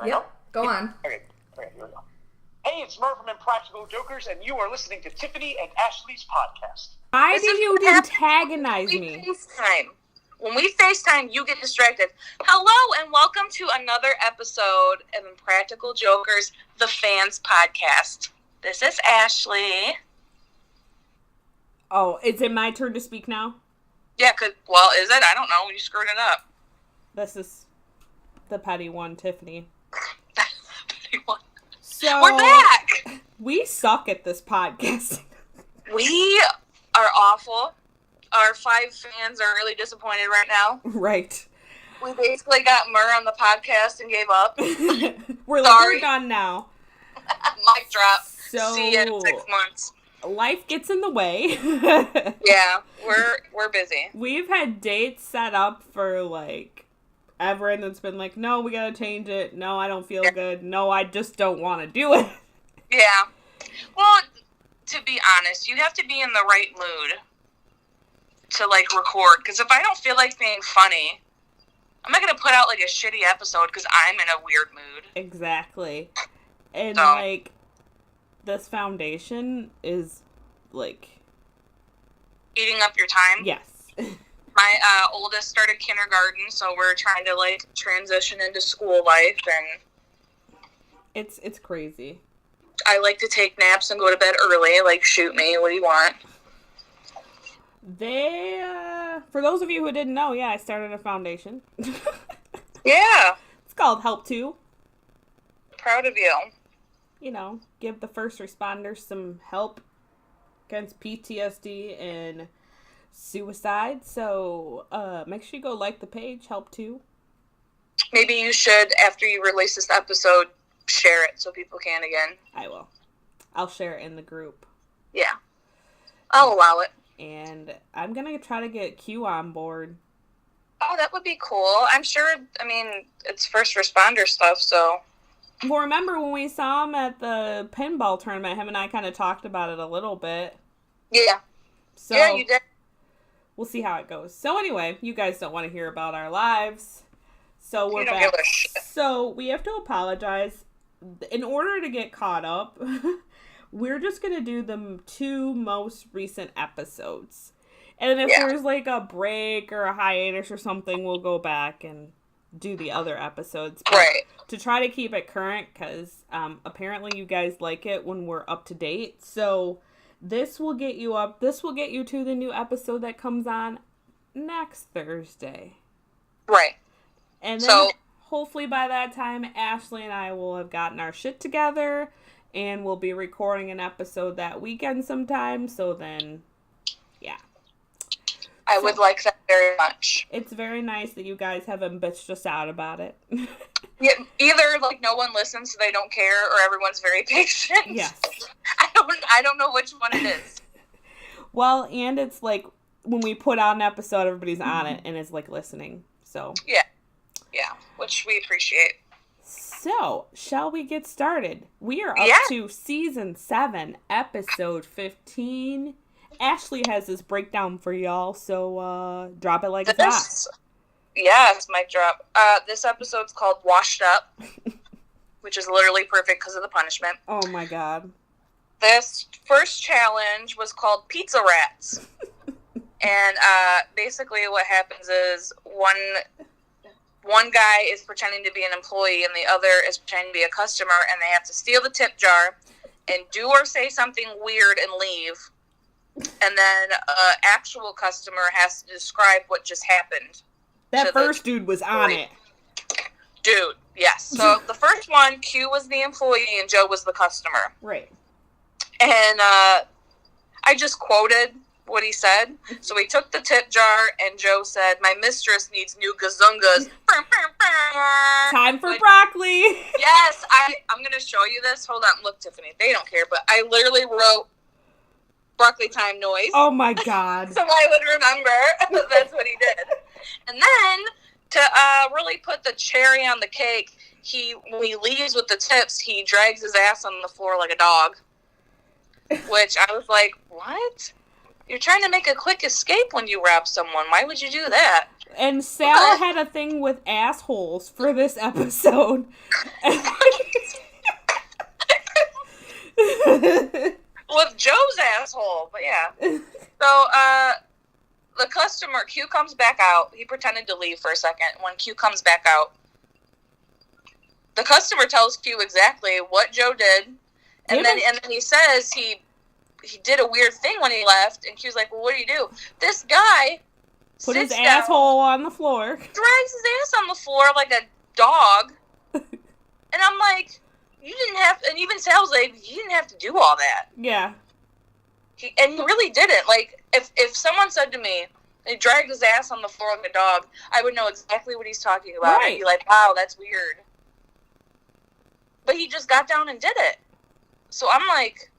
Yep, go on. Okay, here we go. Hey, it's Murph from Impractical Jokers, and you are listening to Tiffany and Ashley's podcast. Why did you antagonize me? When we FaceTime, you get distracted. Hello, and welcome to another episode of Impractical Jokers, the Fans Podcast. This is Ashley. Oh, is it my turn to speak now? Yeah, well, is it? I don't know. You screwed it up. This is the petty one, Tiffany. Petty one. So, we're back! We suck at this podcast. We are awful. Our 5 fans are really disappointed right now. Right. We basically got Murr on the podcast and gave up. We're done now. Mic drop. So, see you in 6 months. Life gets in the way. Yeah, we're busy. We've had dates set up for ever, and it's been no, we gotta change it. No, I don't feel good. No, I just don't want to do it. Yeah. Well, to be honest, you have to be in the right mood to record. Because if I don't feel like being funny, I'm not gonna put out a shitty episode because I'm in a weird mood. Exactly. And this foundation is eating up your time. Yes. My oldest started kindergarten, so we're trying to transition into school life, and it's crazy. I like to take naps and go to bed early. Shoot me. What do you want? For those of you who didn't know, I started a foundation. Yeah. It's called Help To. Proud of you. Give the first responders some help against PTSD and suicide. So, make sure you go like the page, Help To. Maybe you should, after you release this episode, share it so people can again. I will. I'll share it in the group. Yeah. I'll allow it. And I'm going to try to get Q on board. Oh, that would be cool. I'm sure, it's first responder stuff, so. Well, remember when we saw him at the pinball tournament, him and I kind of talked about it a little bit. Yeah. So, yeah, you did. We'll see how it goes. So anyway, you guys don't want to hear about our lives. So we're back. Give a shit. So we have to apologize. In order to get caught up, we're just going to do the 2 most recent episodes. And if there's a break or a hiatus or something, we'll go back and do the other episodes. But right. To try to keep it current, because apparently you guys like it when we're up to date. So this will get you up. This will get you to the new episode that comes on next Thursday. Right. And then hopefully by that time, Ashley and I will have gotten our shit together, and we'll be recording an episode that weekend sometime. So then, yeah. I would like that very much. It's very nice that you guys haven't bitched us out about it. Yeah, either no one listens, so they don't care, or everyone's very patient. Yes. I don't know which one it is. Well, and it's when we put out an episode, everybody's on it and is listening. So yeah, which we appreciate. So, shall we get started? We are up to season 7, episode 15. Ashley has this breakdown for y'all, so drop it like it's hot. Yes, mic drop. This episode's called Washed Up, which is literally perfect because of the punishment. Oh my god. This first challenge was called Pizza Rats. And basically what happens is one guy is pretending to be an employee and the other is pretending to be a customer, and they have to steal the tip jar and do or say something weird and leave. And then an actual customer has to describe what just happened. That first dude was on it. Dude, yes. So the first one, Q was the employee and Joe was the customer. Right. And I just quoted what he said. So he took the tip jar and Joe said, "My mistress needs new gazungas." Time for broccoli. Yes, I'm going to show you this. Hold on. Look, Tiffany, they don't care, but I literally wrote broccoli time noise. Oh my god. So I would remember. That's what he did. And then to really put the cherry on the cake, when he leaves with the tips, he drags his ass on the floor like a dog. Which I was like, what? You're trying to make a quick escape when you rob someone. Why would you do that? And Sal had a thing with assholes for this episode. With Joe's asshole, but yeah. So, the customer, Q comes back out. He pretended to leave for a second. When Q comes back out, the customer tells Q exactly what Joe did. And then he says he did a weird thing when he left. And Q's like, well, what do you do? This guy put his asshole on the floor. Drags his ass on the floor like a dog. And I'm like, you didn't have, and even Sal's like, you didn't have to do all that. Yeah. He really didn't. Like, if someone said to me, he dragged his ass on the floor like a dog, I would know exactly what he's talking about. Right. I'd be like, wow, that's weird. But he just got down and did it. So I'm like,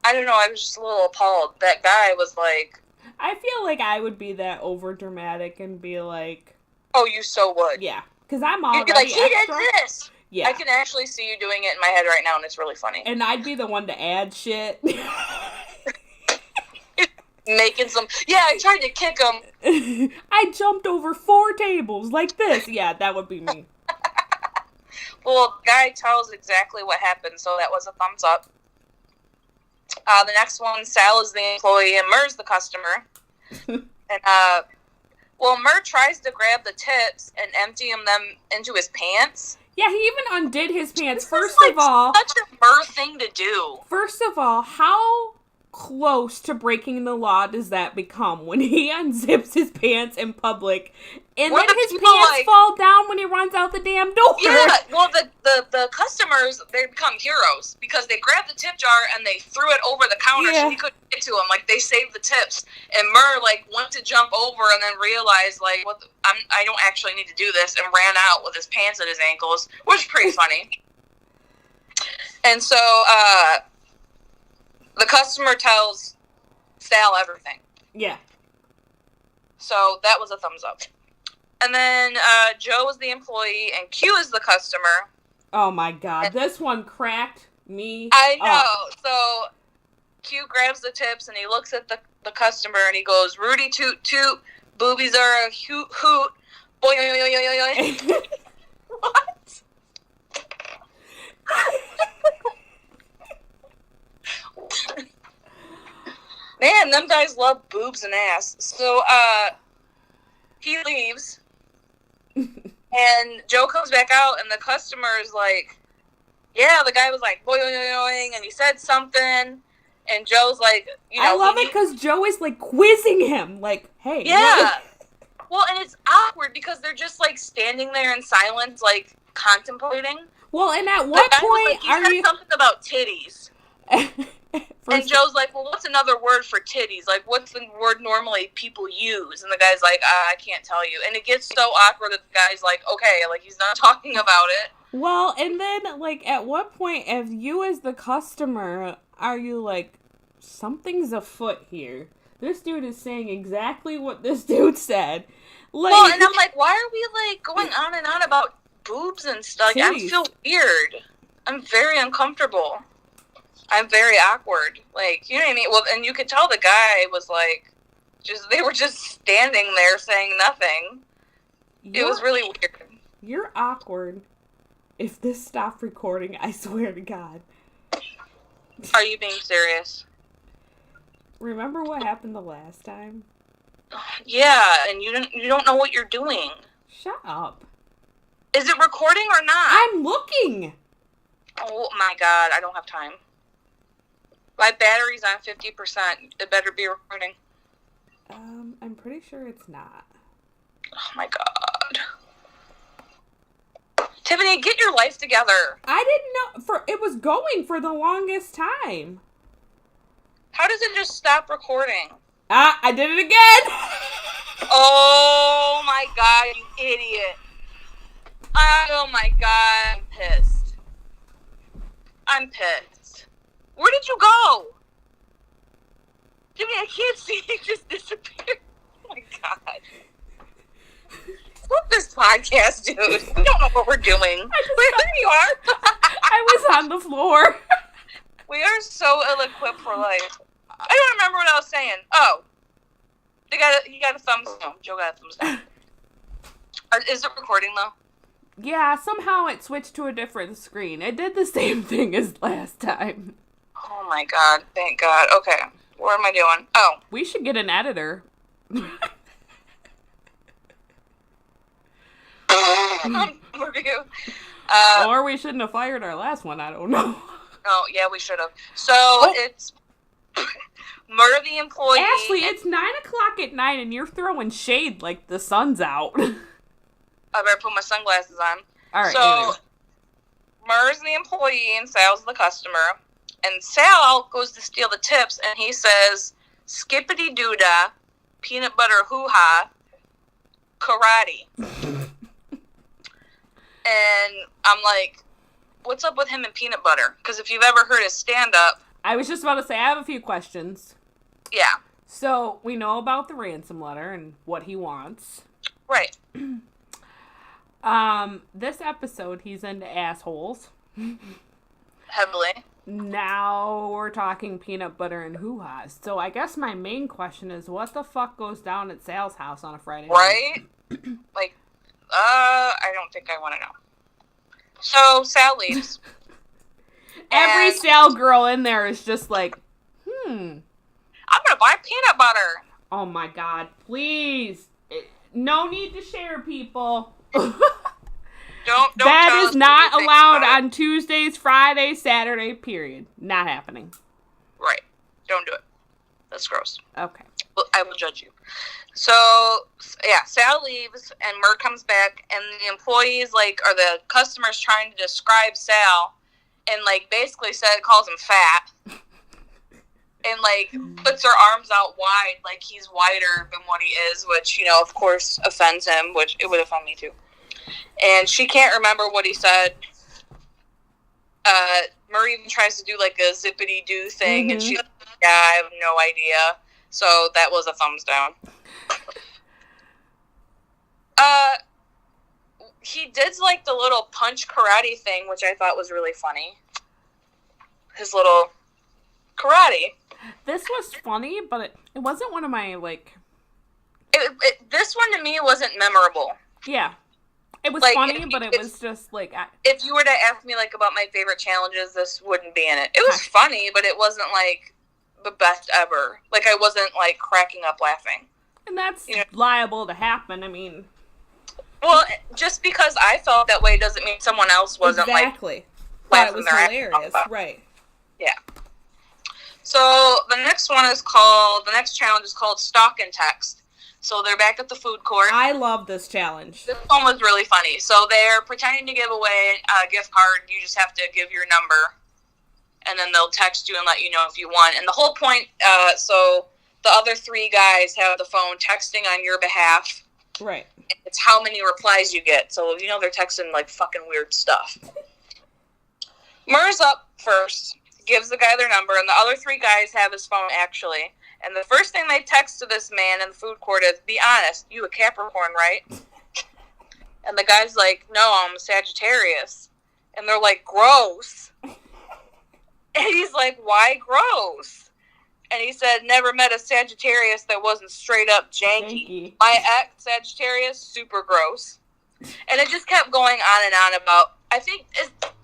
I don't know, I was just a little appalled. That guy was like... I feel like I would be that over dramatic and be like... Oh, you so would. Yeah. Because I'm already You'd be like, he extra. did this! Yeah. I can actually see you doing it in my head right now, and it's really funny. And I'd be the one to add shit. Making some... Yeah, I tried to kick him. I jumped over 4 tables like this. Yeah, that would be me. Well, guy tells exactly what happened, so that was a thumbs up. The next one, Sal is the employee and Murr's the customer. And, Murr tries to grab the tips and empty them into his pants. Yeah, he even undid his pants. This First is, of all... such a Murr thing to do. First of all, how close to breaking the law does that become when he unzips his pants in public and then his pants fall down when he runs out the damn door? Yeah, well, the customers, they become heroes because they grabbed the tip jar and they threw it over the counter so he couldn't get to them. Like, they saved the tips. And Murr, like, went to jump over and then realized, like, I don't actually need to do this, and ran out with his pants at his ankles, which is pretty funny. And so, the customer tells Sal everything. Yeah. So that was a thumbs up. And then Joe is the employee and Q is the customer. Oh my god, this one cracked me I know. up. So Q grabs the tips and he looks at the customer and he goes, Rudy toot toot, boobies are a hoot hoot. Boy, yo, yo, yo, yo, yo. What? Man, them guys love boobs and ass. So, he leaves, and Joe comes back out, and the customer is like, yeah, the guy was like, boing, and he said something, and Joe's like, you know. I love it because Joe is, like, quizzing him, like, hey. Yeah. Well, and it's awkward because they're just, like, standing there in silence, like, contemplating. Well, and at what point are you... He said something about titties. And Joe's like, well, what's another word for titties? Like, what's the word normally people use? And the guy's like, I can't tell you. And it gets so awkward that the guy's like, okay, like, he's not talking about it. Well, and then, like, at what point, if you as the customer, are you like, something's afoot here? This dude is saying exactly what this dude said. Like, well, and I'm like, why are we, like, going on and on about boobs and stuff? Like, I feel weird. I'm very uncomfortable. I'm very awkward. Like, you know what I mean? Well, and you could tell the guy was like, they were just standing there saying nothing. It was really weird. You're awkward. If this stopped recording, I swear to God. Are you being serious? Remember what happened the last time? Yeah, and you don't know what you're doing. Shut up. Is it recording or not? I'm looking. Oh my God, I don't have time. My battery's on 50%. It better be recording. I'm pretty sure it's not. Oh my God. Tiffany, get your life together. I didn't know. It was going for the longest time. How does it just stop recording? I did it again. Oh my God, you idiot. Oh my God, I'm pissed. I'm pissed. Where did you go? Jimmy, I can't see you just disappeared. Oh my God. Stop this podcast, dude. We don't know what we're doing. There you are. I was on the floor. We are so ill-equipped for life. I don't remember what I was saying. Oh, he got a thumbs down. Joe got a thumbs down. Is it recording though? Yeah, somehow it switched to a different screen. It did the same thing as last time. Oh my god! Thank God. Okay, what am I doing? Oh, we should get an editor. Review. Or we shouldn't have fired our last one. I don't know. Oh yeah, we should have. So it's murder the employee. Ashley, it's 9:00 at night, and you're throwing shade like the sun's out. I better put my sunglasses on. All right. So, anyway. Murr's the employee and Sal's the customer. And Sal goes to steal the tips, and he says, "Skippity doodah, peanut butter hoo-ha, karate." And I'm like, what's up with him and peanut butter? Because if you've ever heard his stand-up... I was just about to say, I have a few questions. Yeah. So, we know about the ransom letter and what he wants. Right. This episode, he's into assholes. Heavily. Now we're talking peanut butter and hoo-has. So I guess my main question is, what the fuck goes down at Sal's house on a Friday night? Right? Like, I don't think I want to know. So Sal leaves. Every Sal girl in there is just like, I'm gonna buy peanut butter. Oh my god, please. No need to share, people. Don't that tell is us not what you think allowed about it. on Tuesdays, Fridays, Saturday, period. Not happening. Right. Don't do it. That's gross. Okay. Well, I will judge you. So, yeah, Sal leaves, and Murr comes back, and the employees, like, or the customers trying to describe Sal, and, like, basically calls him fat, and, like, puts her arms out wide, like he's wider than what he is, which, you know, of course, offends him, which it would offend me, too. And she can't remember what he said. Murray even tries to do like a zippity-doo thing, and she's like, yeah, I have no idea. So that was a thumbs down. He did like the little punch karate thing, which I thought was really funny. His little karate. This was funny, but it wasn't one of my, like... This one to me wasn't memorable. Yeah. It was like, funny, but it was just like... If you were to ask me like about my favorite challenges, this wouldn't be in it. It was funny, but it wasn't like the best ever. Like I wasn't like cracking up laughing. And that's liable to happen. I mean... Well, just because I felt that way doesn't mean someone else wasn't exactly. Like it was hilarious, right? Yeah. So the next challenge is called Stalk and Text. So they're back at the food court. I love this challenge. This one was really funny. So they're pretending to give away a gift card. You just have to give your number, and then they'll text you and let you know if you won. And the whole point, so the other three guys have the phone texting on your behalf. Right. It's how many replies you get. So, you know, they're texting, like, fucking weird stuff. Murr's up first, gives the guy their number, and the other three guys have his phone, actually. And the first thing they text to this man in the food court is, "Be honest, you a Capricorn, right?" And the guy's like, "No, I'm a Sagittarius." And they're like, "Gross." And he's like, "Why gross?" And he said, "Never met a Sagittarius that wasn't straight up janky. My ex, Sagittarius, super gross." And it just kept going on and on about, I think,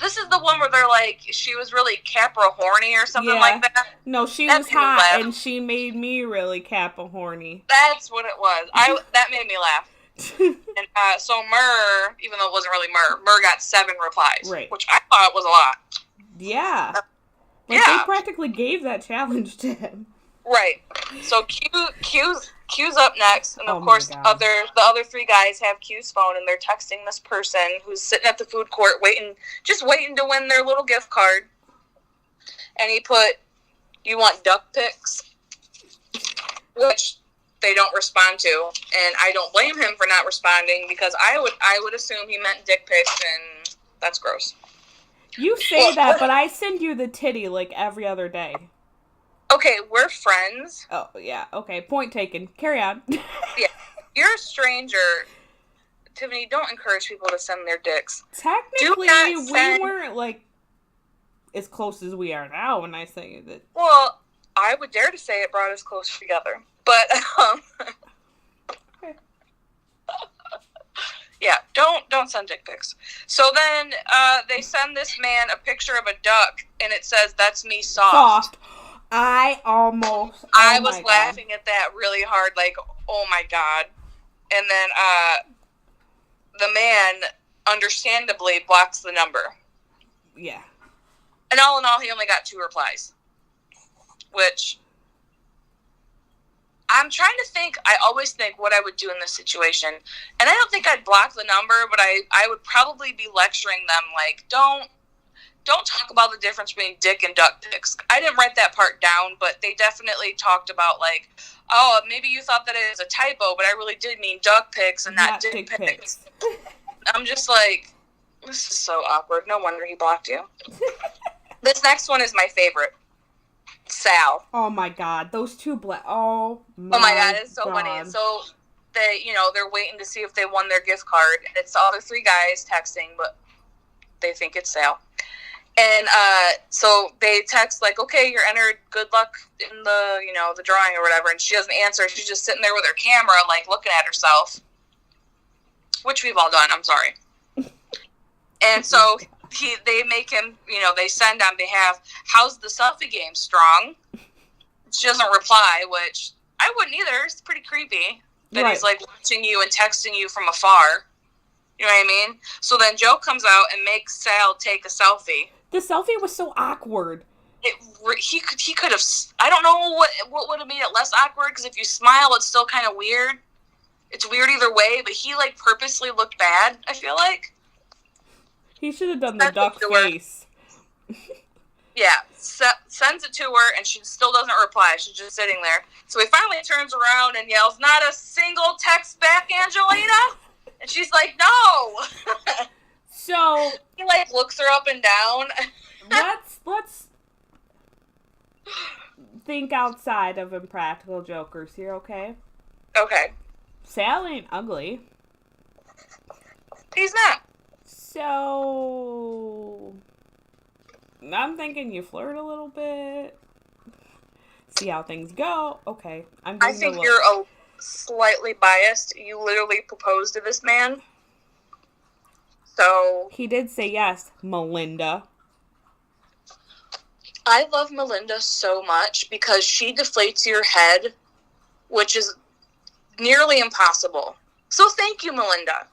this is the one where they're like, she was really Capra horny or something like that. No, she was hot, and she made me really Capra horny. That's what it was. That made me laugh. And so Murr, even though it wasn't really Murr got 7 replies. Right. Which I thought was a lot. Yeah. They practically gave that challenge to him. Right. So Q's up next, and of course the other 3 guys have Q's phone, and they're texting this person who's sitting at the food court waiting to win their little gift card. And he put, "You want duck pics?" Which they don't respond to, and I don't blame him for not responding, because I would assume he meant dick pics, and that's gross. You say that, but I send you the titty like every other day. Okay, we're friends. Oh, yeah. Okay, point taken. Carry on. Yeah. You're a stranger. Tiffany, don't encourage people to send their dicks. Technically, we weren't, like, as close as we are now when I say that. Well, I would dare to say it brought us closer together. But, yeah, don't send dick pics. So then they send this man a picture of a duck, and it says, "That's me soft." I was laughing at that really hard, like, oh my God. And then the man, understandably, blocks the number. Yeah. And all in all, he only got 2 replies. Which, I'm trying to think, I always think what I would do in this situation. And I don't think I'd block the number, but I would probably be lecturing them, like, don't talk about the difference between dick and duck pics. I didn't write that part down, but they definitely talked about, like, oh, maybe you thought that it was a typo, but I really did mean duck pics and not dick pics. I'm just like, this is so awkward. No wonder he blocked you. This next one is my favorite. Sal. Oh my God, those two oh my God, it's so funny. So they're waiting to see if they won their gift card. It's all the 3 guys texting, but they think it's Sal. And so they text like, okay, you're entered, good luck in the the drawing or whatever. And she doesn't answer. She's just sitting there with her camera, like looking at herself, which we've all done. I'm sorry. And so they make him, they send on behalf, how's the selfie game, strong? She doesn't reply, which I wouldn't either. It's pretty creepy that he's like watching you and texting you from afar. You know what I mean? So then Joe comes out and makes Sal take a selfie. The selfie was so awkward. He could have, I don't know what would have made it less awkward, because if you smile, it's still kind of weird. It's weird either way, but he like purposely looked bad, I feel like. He should have done the duck face. Yeah, sends it to her, and she still doesn't reply. She's just sitting there. So he finally turns around and yells, "Not a single text back, Angelina?" And she's like, "No." So he like looks her up and down. let's think outside of Impractical Jokers here, okay? Okay. Sal ain't ugly. He's not. So I'm thinking you flirt a little bit. See how things go. Okay. I think you're slightly biased. You literally proposed to this man. So he did say yes, Melinda. I love Melinda so much because she deflates your head, which is nearly impossible. So thank you, Melinda.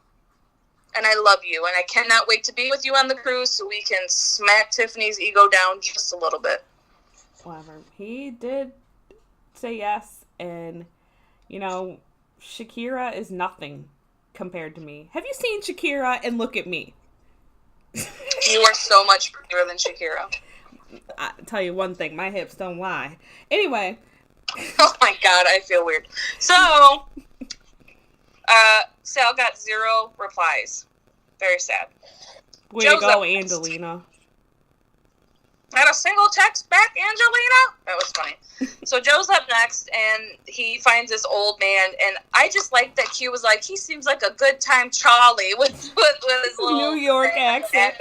And I love you, and I cannot wait to be with you on the cruise so we can smack Tiffany's ego down just a little bit. Whatever. He did say yes, and, Shakira is nothing compared to me. Have you seen Shakira? And look at me. You are so much prettier than Shakira. I'll tell you one thing, my hips don't lie. Anyway. Oh my God, I feel weird. So, Sal got 0 replies. Very sad. Way to go, Angelina. Not a single text back, Angelina? That was funny. So Joe's up next, and he finds this old man, and I just like that Q was like, he seems like a good time Charlie with his little New York accent.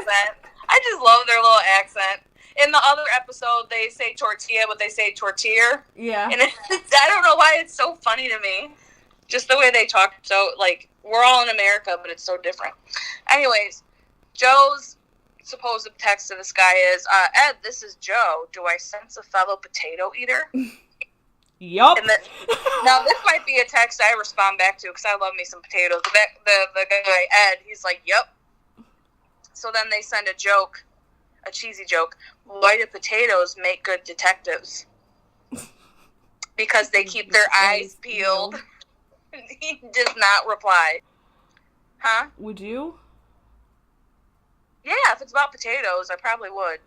I just love their little accent. In the other episode, they say tortilla, but they say tortilla. Yeah. And I don't know why it's so funny to me. Just the way they talk. So, like, we're all in America, but it's so different. Anyways, Joe's supposed text to this guy is, Ed, this is Joe. Do I sense a fellow potato eater? Yup. Now, this might be a text I respond back to because I love me some potatoes. The guy, Ed, he's like, yep. So then they send a joke, a cheesy joke. Why do potatoes make good detectives? Because they keep their eyes peeled. He does not reply. Huh? Would you? Yeah, if it's about potatoes, I probably would.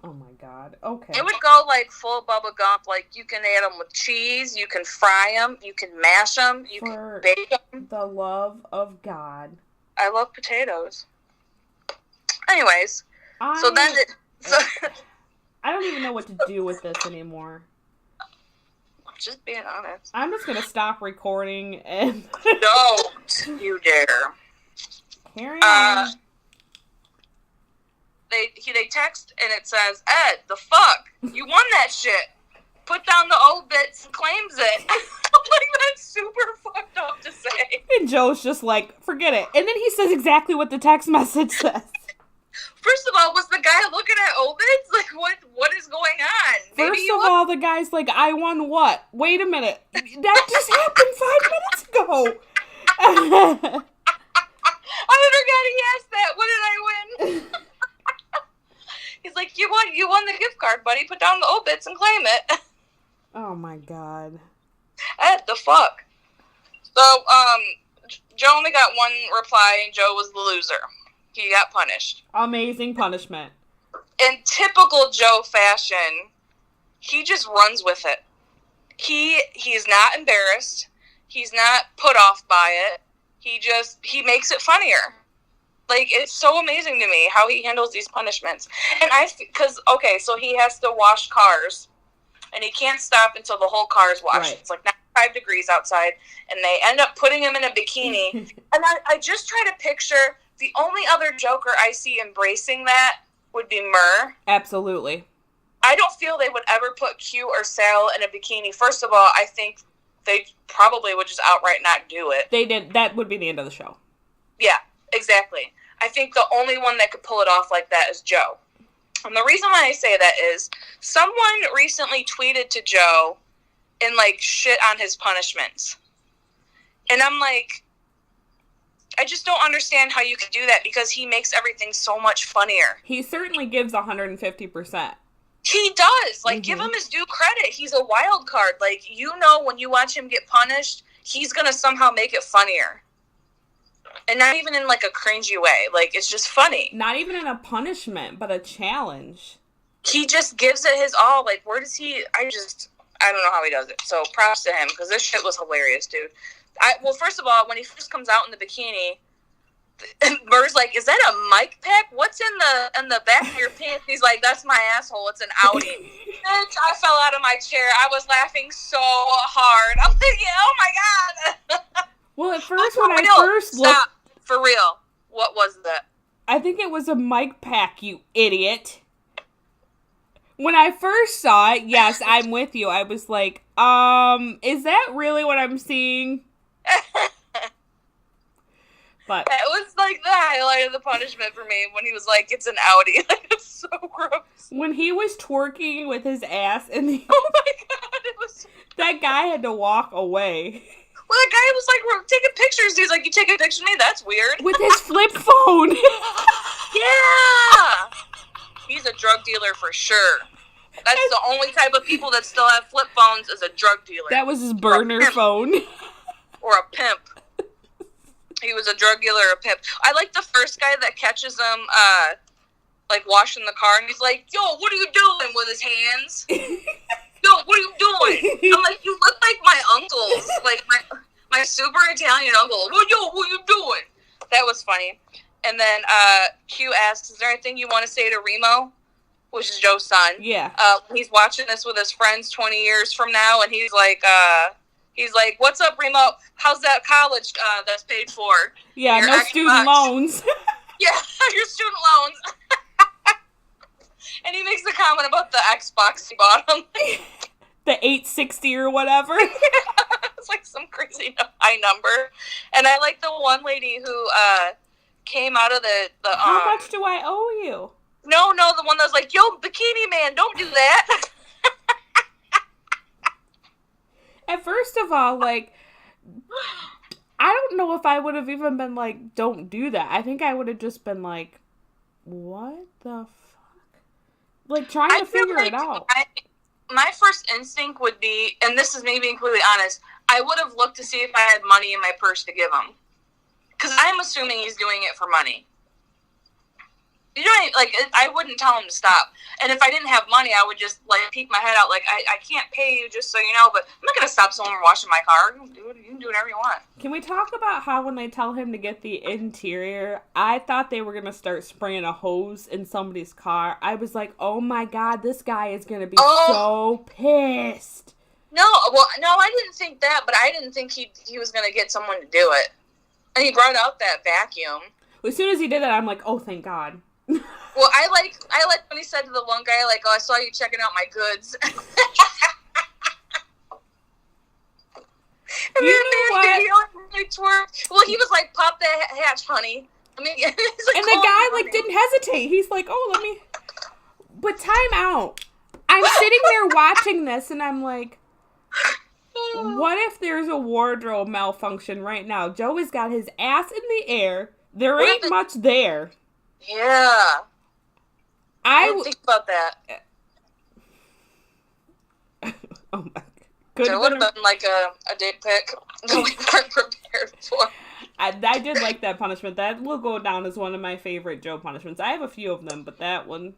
Oh my God. Okay. It would go like full Bubba Gump. Like you can add them with cheese, you can fry them, you can mash them, you can bake them. The love of God. I love potatoes. Anyways, I don't even know what to do with this anymore. Just being honest. I'm just gonna stop recording and don't you dare. Carry on. They text and it says, Ed, the fuck? You won that shit. put down the obits and claims it. Like, that's super fucked up to say. And Joe's just like, forget it. And then he says exactly what the text message says. First of all, was the guy looking at obits? Like, what is going on? First of all, the guy's like, I won what? Wait a minute. That just happened 5 minutes ago. I forgot he asked that. What did I win? He's like, you won the gift card, buddy. Put down the obits and claim it. Oh my god. What the fuck? So, Joe only got one reply, and Joe was the loser. He got punished. Amazing punishment. In typical Joe fashion, he just runs with it. He's not embarrassed. He's not put off by it. He makes it funnier. Like, it's so amazing to me how he handles these punishments. And so he has to wash cars, and he can't stop until the whole car is washed. Right. It's like 95 degrees outside, and they end up putting him in a bikini. And I just try to picture the only other Joker I see embracing that would be Murr. Absolutely. I don't feel they would ever put Q or Sal in a bikini. First of all, I think they probably would just outright not do it. They did. That would be the end of the show. Yeah, exactly. I think the only one that could pull it off like that is Joe. And the reason why I say that is someone recently tweeted to Joe and, like, shit on his punishments. And I'm like, I just don't understand how you could do that because he makes everything so much funnier. He certainly gives 150%. He does. Like, give him his due credit. He's a wild card. Like, when you watch him get punished, he's going to somehow make it funnier. And not even in, like, a cringy way. Like, it's just funny. Not even in a punishment, but a challenge. He just gives it his all. Like, where does he... I don't know how he does it. So, props to him, because this shit was hilarious, dude. Well, first of all, when he first comes out in the bikini, Murr's like, is that a mic pack? What's in the back of your pants? He's like, that's my asshole. It's an Audi. Bitch, I fell out of my chair. I was laughing so hard. I'm like, oh my God. Well, at first, when I first looked... Stop. For real. What was that? I think it was a mic pack, you idiot. When I first saw it, yes, I'm with you. I was like, is that really what I'm seeing? But that was like the highlight of the punishment for me when he was like, it's an Audi. Like, it's so gross. When he was twerking with his ass in the... Oh my God, it was... That guy had to walk away. Well, the guy was like, we're taking pictures. He's like, you take a picture of me? That's weird. With his flip phone. Yeah. He's a drug dealer for sure. That's the only type of people that still have flip phones is a drug dealer. That was his burner phone. Or a pimp. He was a drug dealer or a pimp. I like the first guy that catches him, like, washing the car, and he's like, yo, what are you doing with his hands? Yo, what are you doing? I'm like, you look like my uncles. Like, my super Italian uncle. Well, yo, what are you doing? That was funny. And then Q asks, is there anything you want to say to Remo? Which is Joe's son. Yeah. He's watching this with his friends 20 years from now, and he's like, what's up, Remo? How's that college that's paid for? Yeah, your no Xbox? Student loans. Yeah, your student loans. And he makes a comment about the Xbox he bought him. The 860 or whatever. It's like some crazy high number. And I like the one lady who came out of the How much do I owe you? No, the one that was like, yo, Bikini Man, don't do that. And first of all, like, I don't know if I would have even been like, don't do that. I think I would have just been like, what the fuck? Like, trying to figure it out. My first instinct would be, and this is me being completely honest, I would have looked to see if I had money in my purse to give him. Because I'm assuming he's doing it for money. You know, like, I wouldn't tell him to stop. And if I didn't have money, I would just, like, peek my head out, like, I can't pay you, just so you know, but I'm not going to stop someone from washing my car. You can do whatever you want. Can we talk about how when they tell him to get the interior, I thought they were going to start spraying a hose in somebody's car. I was like, oh my God, this guy is going to be so pissed. No, I didn't think that, but I didn't think he was going to get someone to do it. And he brought out that vacuum. As soon as he did that, I'm like, oh, thank God. Well, I like when he said to the one guy, like, oh, I saw you checking out my goods. And You then know what? he like twerked. Well, he was like, "Pop that hatch, honey." I mean, he's like, And the guy like didn't hesitate. He's like, "Oh, let me." But time out. I'm sitting there watching this, and I'm like, what if there's a wardrobe malfunction right now? Joe has got his ass in the air. There ain't much there. Yeah. I didn't think about that. Oh my. There would have been like a dick pic that we weren't prepared for. I did like that punishment. That will go down as one of my favorite Joe punishments. I have a few of them, but that one...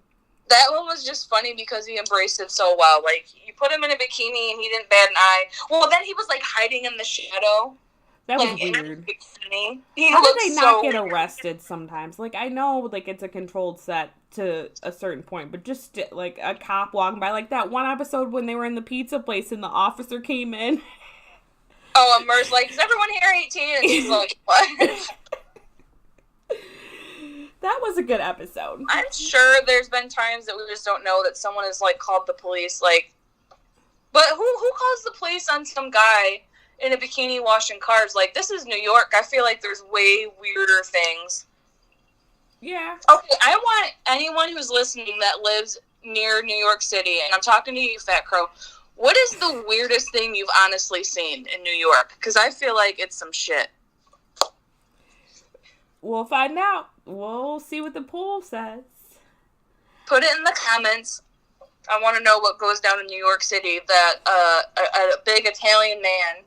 That one was just funny because he embraced it so well. Like, you put him in a bikini and he didn't bat an eye. Well, then he was like hiding in the shadow. That was like, weird. He How did they not so get arrested sometimes? Like, I know, like, it's a controlled set to a certain point, but just, like, a cop walking by. Like, that one episode when they were in the pizza place and the officer came in. Oh, and Mer's like, is everyone here 18? And he's like, what? That was a good episode. I'm sure there's been times that we just don't know that someone has, like, called the police, like... But who calls the police on some guy in a bikini washing cars? Like, this is New York. I feel like there's way weirder things. Yeah. Okay, I want anyone who's listening that lives near New York City, and I'm talking to you, Fat Crow, what is the weirdest thing you've honestly seen in New York? Because I feel like it's some shit. We'll find out. We'll see what the poll says. Put it in the comments. I want to know what goes down in New York City that a big Italian man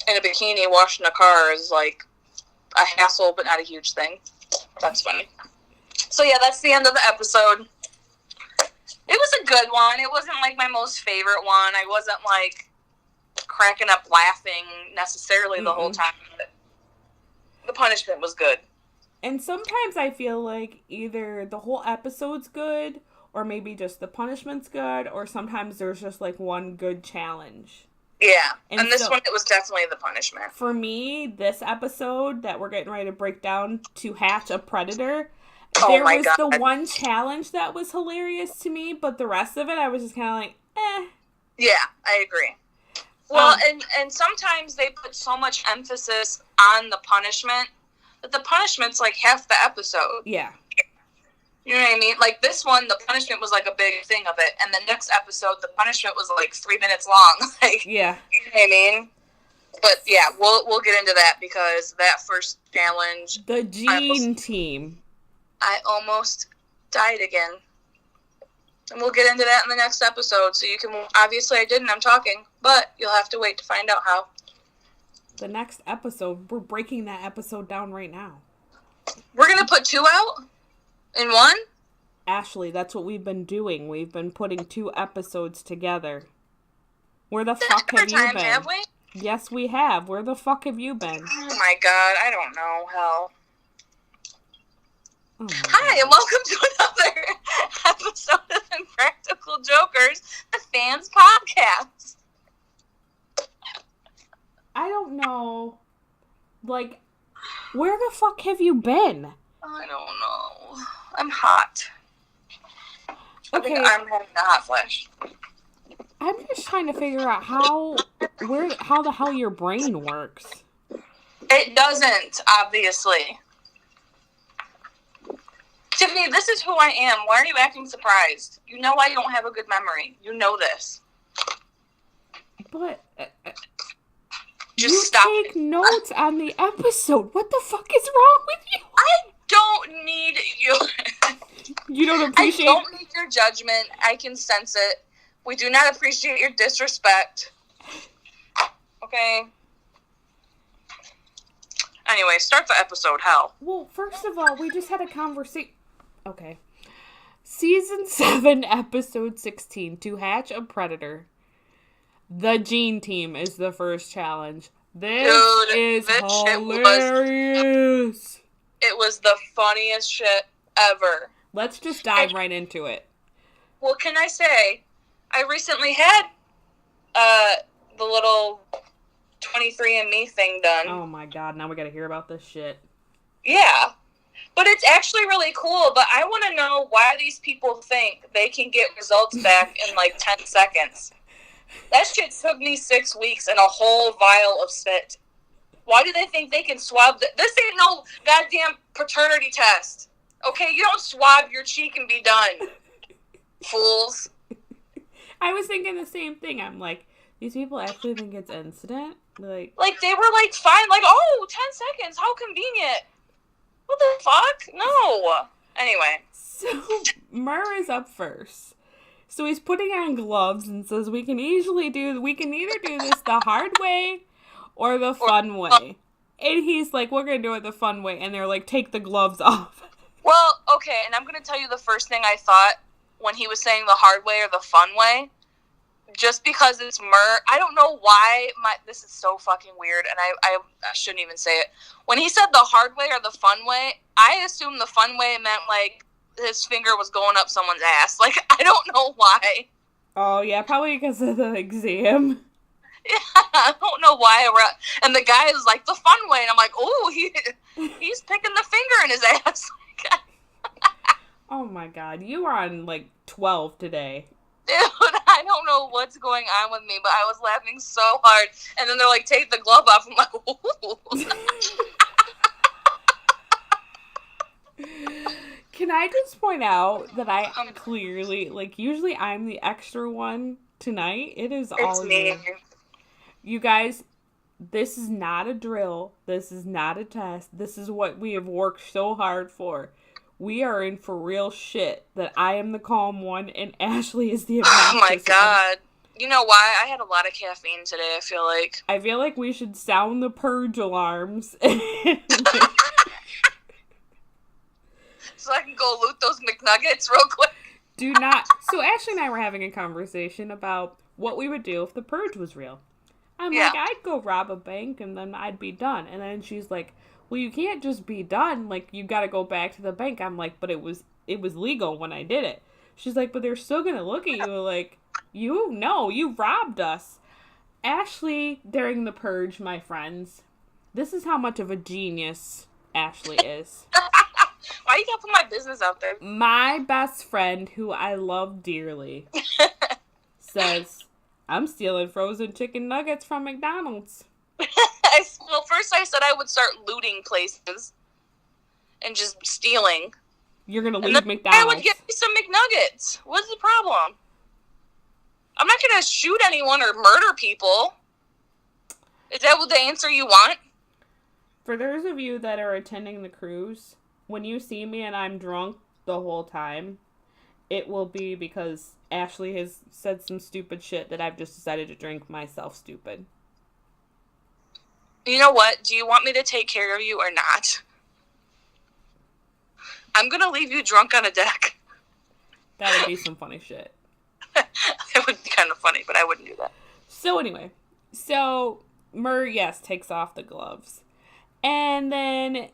in a bikini washing a car is like a hassle, but not a huge thing. That's funny. So yeah, that's the end of the episode. It was a good one. It wasn't like my most favorite one. I wasn't like cracking up laughing necessarily the whole time. But the punishment was good. And sometimes I feel like either the whole episode's good, or maybe just the punishment's good, or sometimes there's just like one good challenge. Yeah, and this so, one, it was definitely the punishment. For me, this episode that we're getting ready to break down, To Hatch a Predator, there was the one challenge that was hilarious to me, but the rest of it, I was just kind of like, eh. Yeah, I agree. Well, and sometimes they put so much emphasis on the punishment that the punishment's like half the episode. Yeah. You know what I mean? Like this one, the punishment was like a big thing of it, and the next episode, the punishment was like 3 minutes long. Like, yeah. You know what I mean? But yeah, we'll get into that because that first challenge, the Gene team. I almost died again. And we'll get into that in the next episode, so you can, obviously I didn't, I'm talking, but you'll have to wait to find out how. The next episode, we're breaking that episode down right now. We're going to put 2 out? In one? Ashley, that's what we've been doing. We've been putting 2 episodes together. Where the fuck have you been? Have we? Yes, we have. Where the fuck have you been? Oh my god, I don't know. Hell. Oh Hi, and welcome to another episode of Impractical Jokers, the Fans Podcast. I don't know. Like, where the fuck have you been? I don't know. I'm hot. Okay. I think I'm having a hot flash. I'm just trying to figure out how the hell your brain works. It doesn't, obviously. Tiffany, this is who I am. Why are you acting surprised? You know I don't have a good memory. You know this. But just you stop take notes on the episode. What the fuck is wrong with you? I don't need you. You don't appreciate... I don't need your judgment. I can sense it. We do not appreciate your disrespect. Okay? Anyway, start the episode, hell. Well, first of all, we just had a conversation... Okay. Season 7, Episode 16, To Hatch a Predator. The Gene Team is the first challenge. This is hilarious. It was the funniest shit ever. Let's just dive right into it. Well, can I say, I recently had the little 23andMe thing done. Oh my god, now we gotta hear about this shit. Yeah. But it's actually really cool, but I want to know why these people think they can get results back in like 10 seconds. That shit took me 6 weeks and a whole vial of spit. Why do they think they can swab this ain't no goddamn paternity test. Okay, you don't swab your cheek and be done. Fools. I was thinking the same thing. I'm like, these people actually think it's incident? Like they were like, fine, like, oh, 10 seconds, how convenient. What the fuck? No. Anyway. So, Murr is up first. So he's putting on gloves and says, we can either do this the hard way or the fun way. And he's like, we're going to do it the fun way. And they're like, take the gloves off. Well, okay, and I'm going to tell you the first thing I thought when he was saying the hard way or the fun way. Just because it's Murr, I don't know why this is so fucking weird, and I shouldn't even say it. When he said the hard way or the fun way, I assumed the fun way meant, like, his finger was going up someone's ass. Like, I don't know why. Oh, yeah, probably because of the exam. Yeah, I don't know why. And the guy is like, the fun way, and I'm like, oh, he's picking the finger in his ass. Oh, my God. You are on, like, 12 today. Dude, I don't know what's going on with me, but I was laughing so hard. And then they're like, take the glove off. I'm like, ooh. Can I just point out that I clearly, like, usually I'm the extra one tonight. It is all me. You guys, this is not a drill. This is not a test. This is what we have worked so hard for. We are in for real shit that I am the calm one and Ashley is the obnoxious Oh my one. God. You know why? I had a lot of caffeine today, I feel like. I feel like we should sound the purge alarms. So I can go loot those McNuggets real quick. Do not. So Ashley and I were having a conversation about what we would do if the purge was real. I'm like, I'd go rob a bank and then I'd be done. And then she's like, well, you can't just be done. Like, you got to go back to the bank. I'm like, but it was legal when I did it. She's like, but they're still going to look at you like, you robbed us. Ashley, during the purge, my friends, this is how much of a genius Ashley is. Why you gotta put my business out there? My best friend, who I love dearly, says, I'm stealing frozen chicken nuggets from McDonald's. Well, first I said I would start looting places and just stealing. You're going to leave then McDonald's. I would get me some McNuggets. What's the problem? I'm not going to shoot anyone or murder people. Is that what the answer you want? For those of you that are attending the cruise, when you see me and I'm drunk the whole time, it will be because Ashley has said some stupid shit that I've just decided to drink myself stupid. You know what? Do you want me to take care of you or not? I'm going to leave you drunk on a deck. That would be some funny shit. It would be kind of funny, but I wouldn't do that. So anyway, Murr, yes, takes off the gloves. And then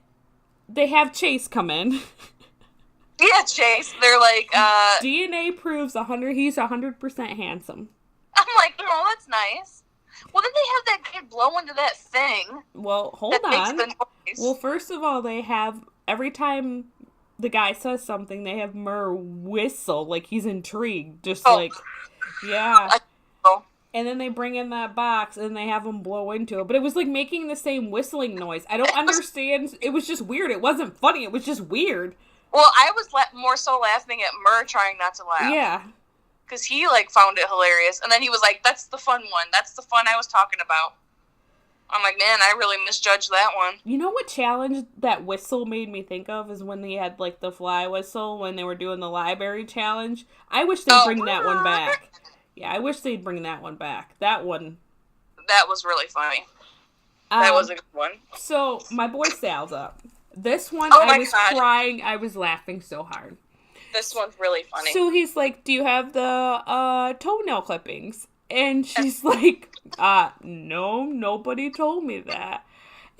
they have Chase come in. Yeah, Chase. They're like, DNA proves he's 100% handsome. I'm like, oh, that's nice. Well, then they have that kid blow into that thing. Well, hold on. Makes the noise. Well, first of all, they have, every time the guy says something, they have Murr whistle, like he's intrigued. Just like, yeah. And then they bring in that box, and they have him blow into it. But it was, like, making the same whistling noise. I don't understand. It was just weird. It wasn't funny. It was just weird. Well, I was more so laughing at Murr trying not to laugh. Yeah. Because he, like, found it hilarious. And then he was like, that's the fun one. That's the fun I was talking about. I'm like, man, I really misjudged that one. You know what challenge that whistle made me think of is when they had, like, the fly whistle when they were doing the library challenge. I wish they'd bring that one back. Yeah, I wish they'd bring that one back. That one. That was really funny. That was a good one. So, my boy Sal's up. This one, I was crying. I was laughing so hard. This one's really funny. So he's like, do you have the toenail clippings? And she's like, no, nobody told me that.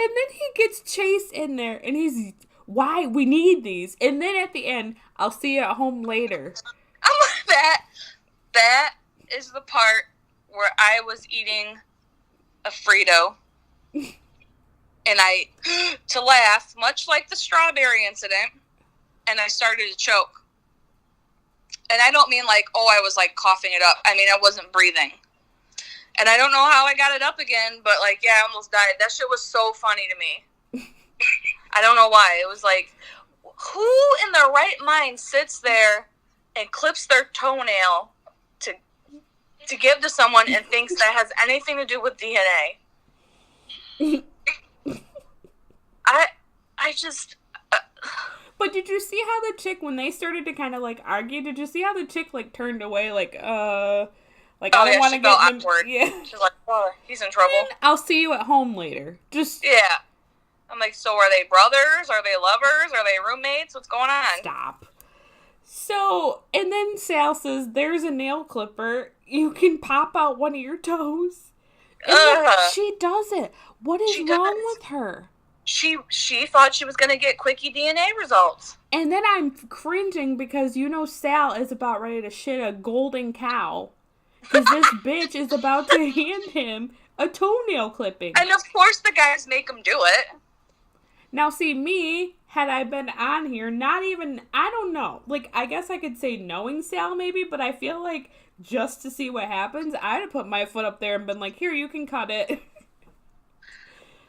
And then he gets Chase in there, and he's, why? We need these. And then at the end, I'll see you at home later. That is the part where I was eating a Frito. And to laugh, much like the strawberry incident, and I started to choke. And I don't mean like, oh, I was like coughing it up. I mean, I wasn't breathing. And I don't know how I got it up again, but, like, yeah, I almost died. That shit was so funny to me. I don't know why. It was like, who in their right mind sits there and clips their toenail to give to someone and thinks that has anything to do with DNA? I just... But did you see how the chick, when they started to kind of, like, argue, did you see how the chick, like, turned away, like, I don't want to get awkward. Yeah. She's like, oh, he's in trouble. And I'll see you at home later. Just... Yeah. I'm like, so are they brothers? Are they lovers? Are they roommates? What's going on? Stop. So, and then Sal says, there's a nail clipper. You can pop out one of your toes. And then she does it. What is wrong with her? She thought she was going to get quickie DNA results. And then I'm cringing because you know Sal is about ready to shit a golden cow. Because this bitch is about to hand him a toenail clipping. And of course the guys make him do it. Now see, me, had I been on here, not even, I don't know. Like, I guess I could say knowing Sal maybe, but I feel like just to see what happens, I'd have put my foot up there and been like, here, you can cut it.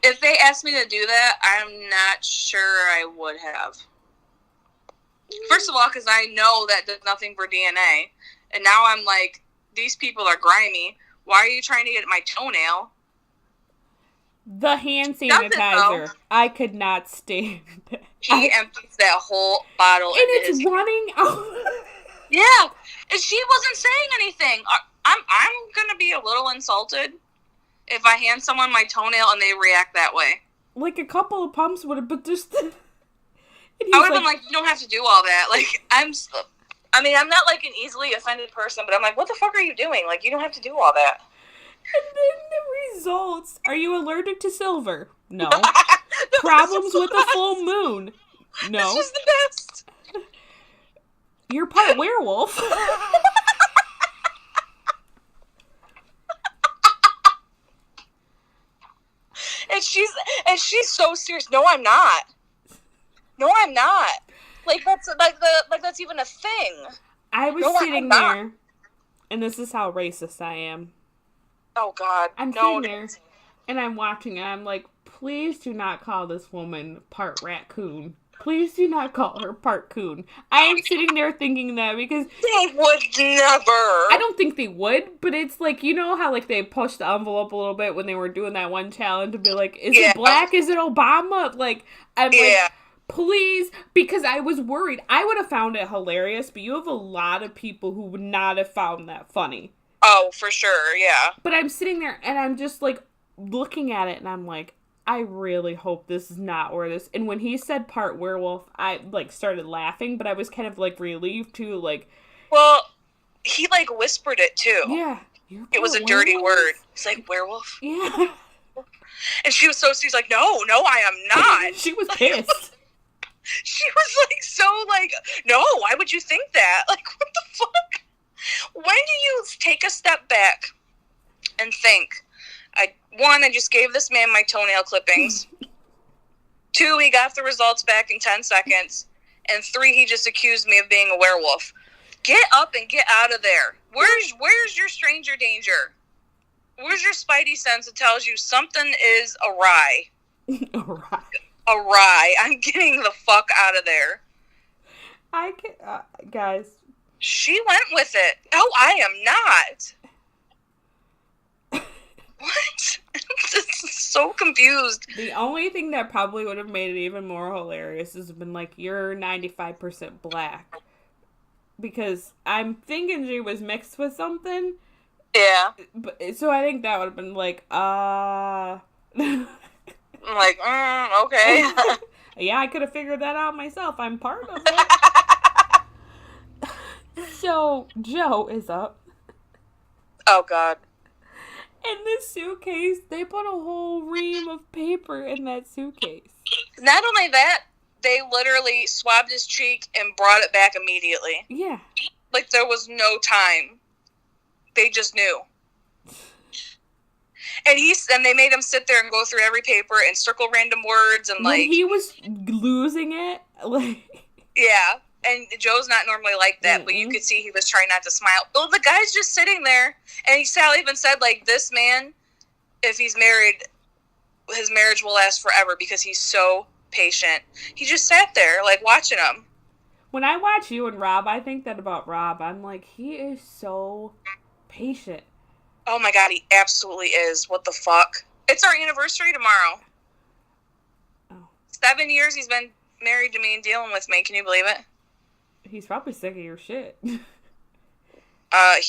If they asked me to do that, I'm not sure I would have. First of all, because I know that does nothing for DNA. And now I'm like, these people are grimy. Why are you trying to get my toenail? The hand sanitizer. I could not stand it. He empties that whole bottle. And it's running out. Yeah. And she wasn't saying anything. I'm going to be a little insulted if I hand someone my toenail and they react that way. Like a couple of pumps would have, but just... I would have been like, you don't have to do all that. Like, I'm not like an easily offended person, but I'm like, what the fuck are you doing? Like, you don't have to do all that. And then the results. Are you allergic to silver? No. Problems with the full moon? No. This is the best. You're part werewolf. And she's so serious. No, I'm not. No, I'm not. Like that's even a thing. I was sitting there, and this is how racist I am. Oh God, I'm sitting there, and I'm watching, and I'm like, please do not call this woman part raccoon. Please do not call her part coon. I am sitting there thinking that because... They would never. I don't think they would, but it's like, you know how like they pushed the envelope a little bit when they were doing that one challenge to be like, is it black? Is it Obama? Like, I'm like, please, because I was worried. I would have found it hilarious, but you have a lot of people who would not have found that funny. Oh, for sure, yeah. But I'm sitting there and I'm just like looking at it and I'm like, I really hope this is not where this... And when he said part werewolf, I, like, started laughing, but I was kind of, like, relieved, too, like... Well, he, like, whispered it, too. Yeah. It was a dirty word. He's like, werewolf? Yeah. And she was like, no, I am not. She was pissed. She was, like, so, like, no, why would you think that? Like, what the fuck? When do you take a step back and think... I just gave this man my toenail clippings. 2, he got the results back in 10 seconds. And 3, he just accused me of being a werewolf. Get up and get out of there. Where's your stranger danger? Where's your spidey sense that tells you something is awry? Awry. I'm getting the fuck out of there. I can, guys. She went with it. Oh, I am not. What? So confused. The only thing that probably would have made it even more hilarious is been like, you're 95% black. Because I'm thinking she was mixed with something. Yeah. But so I think that would have been like, I'm like, okay. Yeah, I could have figured that out myself. I'm part of it. So Joe is up. Oh, God. In this suitcase, they put a whole ream of paper in that suitcase. Not only that, they literally swabbed his cheek and brought it back immediately. Yeah. Like, there was no time. They just knew. And they made him sit there and go through every paper and circle random words and, like... When he was losing it, like... Yeah. And Joe's not normally like that, but you could see he was trying not to smile. Well, the guy's just sitting there, and Sal even said, like, this man, if he's married, his marriage will last forever because he's so patient. He just sat there, like, watching him. When I watch you and Rob, I think that about Rob. I'm like, he is so patient. Oh my God, he absolutely is. What the fuck? It's our anniversary tomorrow. Oh. 7 years he's been married to me and dealing with me. Can you believe it? He's probably sick of your shit. He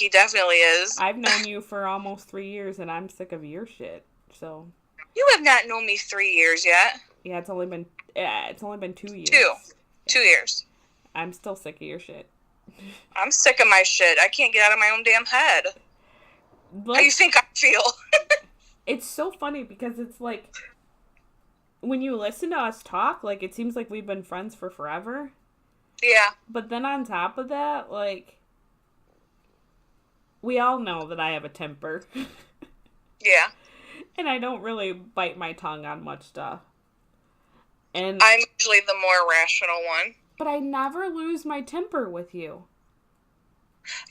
definitely is. I've known you for almost 3 years, and I'm sick of your shit. So. You have not known me 3 years yet. Yeah, it's only been 2 years. 2 years. I'm still sick of your shit. I'm sick of my shit. I can't get out of my own damn head. How do you think I feel? It's so funny because it's like, when you listen to us talk, like, it seems like we've been friends for forever. Yeah. But then on top of that, like, we all know that I have a temper. Yeah. And I don't really bite my tongue on much stuff. And I'm usually the more rational one. But I never lose my temper with you.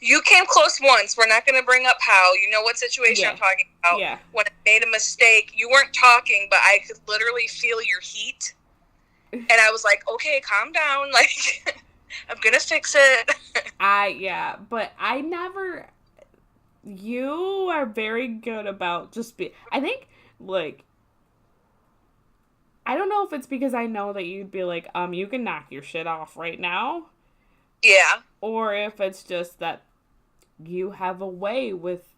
You came close once. We're not going to bring up how. You know what situation I'm talking about. Yeah. When I made a mistake, you weren't talking, but I could literally feel your heat. And I was like, okay, calm down. Like, I'm going to fix it. But I never... You are very good about I think, like... I don't know if it's because I know that you'd be like, you can knock your shit off right now. Yeah. Or if it's just that you have a way with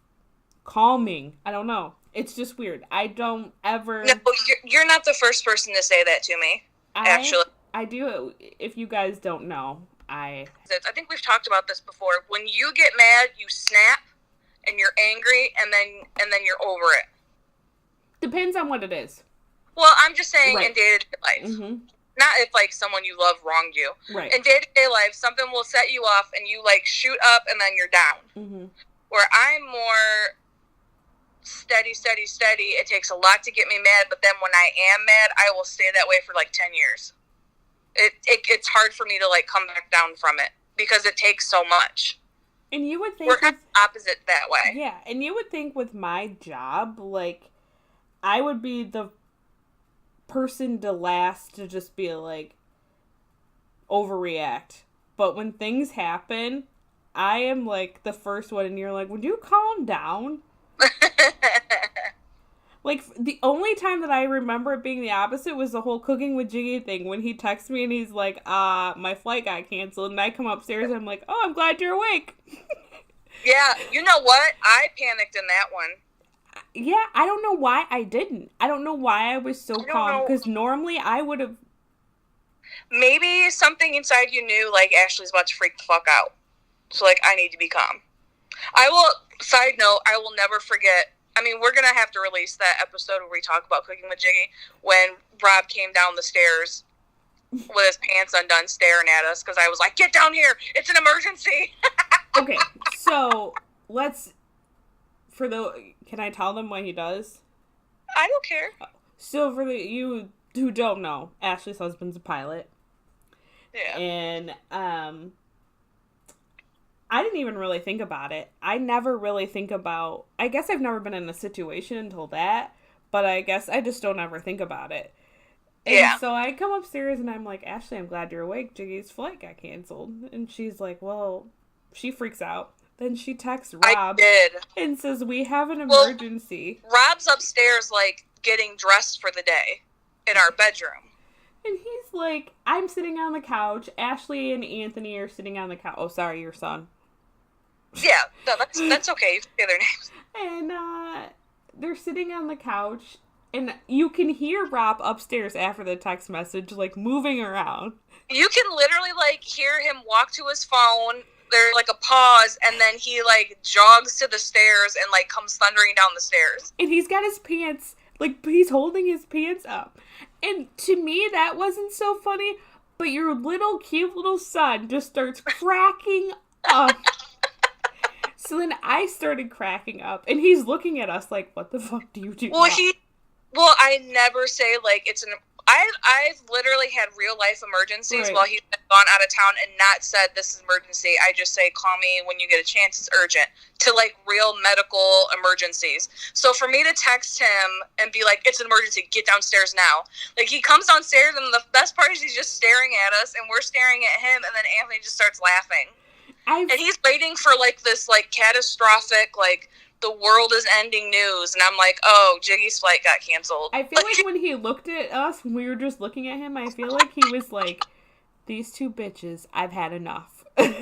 calming. I don't know. It's just weird. I don't ever... No, you're not the first person to say that to me, actually. I do, if you guys don't know. I think we've talked about this before. When you get mad, you snap, and you're angry, and then you're over it. Depends on what it is. Well, I'm just saying Right. in day-to-day life. Mm-hmm. Not if, like, someone you love wronged you. Right. In day-to-day life, something will set you off, and you, like, shoot up, and then you're down. Mm-hmm. Where I'm more steady. It takes a lot to get me mad, but then when I am mad, I will stay that way for, like, 10 years. It's hard for me to, like, come back down from it, because it takes so much. And you would think... We're kind of opposite that way. Yeah, and you would think with my job, like, I would be the person to last to just be like overreact. But when things happen, I am like the first one, and you're like, would you calm down? Like, the only time that I remember it being the opposite was the whole cooking with Jiggy thing, when he texts me and he's like, my flight got canceled, and I come upstairs and I'm like, oh, I'm glad you're awake. Yeah, you know what? I panicked in that one. Yeah, I don't know why I didn't. I don't know why I was so calm, because normally I would have... Maybe something inside you knew, like, Ashley's about to freak the fuck out. So, like, I need to be calm. Side note, I will never forget, I mean, we're going to have to release that episode where we talk about cooking with Jiggy, when Rob came down the stairs with his pants undone staring at us, because I was like, get down here, it's an emergency. Okay, so let's... Can I tell them what he does? I don't care. So for you who don't know, Ashley's husband's a pilot. Yeah. And I didn't even really think about it. I never really think about... I guess I've never been in a situation until that, but I guess I just don't ever think about it. And yeah. So I come upstairs and I'm like, Ashley, I'm glad you're awake. Jiggy's flight got canceled. And she's like, well, she freaks out. Then she texts Rob and says, we have an emergency. Well, Rob's upstairs, like, getting dressed for the day in our bedroom. And he's like, I'm sitting on the couch. Ashley and Anthony are sitting on the couch. Oh, sorry, your son. Yeah, no, that's okay. You can say their names. And they're sitting on the couch, and you can hear Rob upstairs after the text message, like, moving around. You can literally, like, hear him walk to his phone. There's, like, a pause, and then he, like, jogs to the stairs and, like, comes thundering down the stairs. And he's got his pants, like, he's holding his pants up. And to me, that wasn't so funny, but your little, cute little son just starts cracking up. So then I started cracking up, and he's looking at us like, what the fuck do you do now? Well, I never say, like, I've literally had real life emergencies Right. while he's been gone out of town and not said this is emergency. I just say call me when you get a chance. It's urgent. To like real medical emergencies. So for me to text him and be like, it's an emergency, get downstairs now. Like he comes downstairs and the best part is he's just staring at us and we're staring at him and then Anthony just starts laughing. And he's waiting for like this like catastrophic like the world is ending news, and I'm like, oh, Jiggy's flight got canceled. I feel like when he looked at us, when we were just looking at him, I feel like he was like, these two bitches, I've had enough. He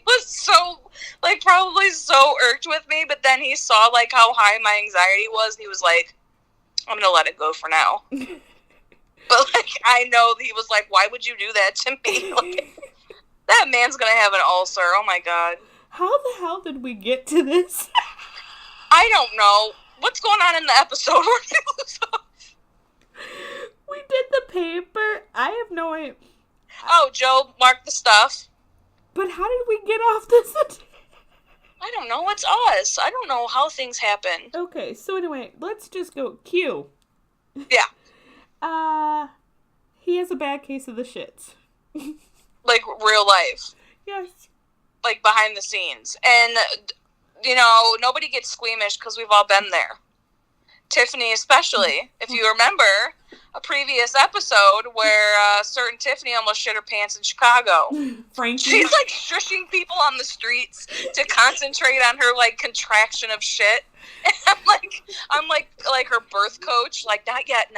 was so, like, probably so irked with me, but then he saw, like, how high my anxiety was, and he was like, I'm gonna let it go for now. But, like, I know he was like, why would you do that to me? Like, that man's gonna have an ulcer, oh my god. How the hell did we get to this? I don't know. What's going on in the episode? We did the paper. I have no idea. Oh, Joe marked the stuff. But how did we get off this? I don't know. It's us. I don't know how things happen. Okay, so anyway, let's just go. Q. Yeah. He has a bad case of the shits. Like, real life. Yes. Like, behind the scenes. And, you know, nobody gets squeamish because we've all been there. Tiffany especially. If you remember a previous episode where certain Tiffany almost shit her pants in Chicago. Frankie. She's, like, shushing people on the streets to concentrate on her, like, contraction of shit. And I'm like her birth coach, like, not yet,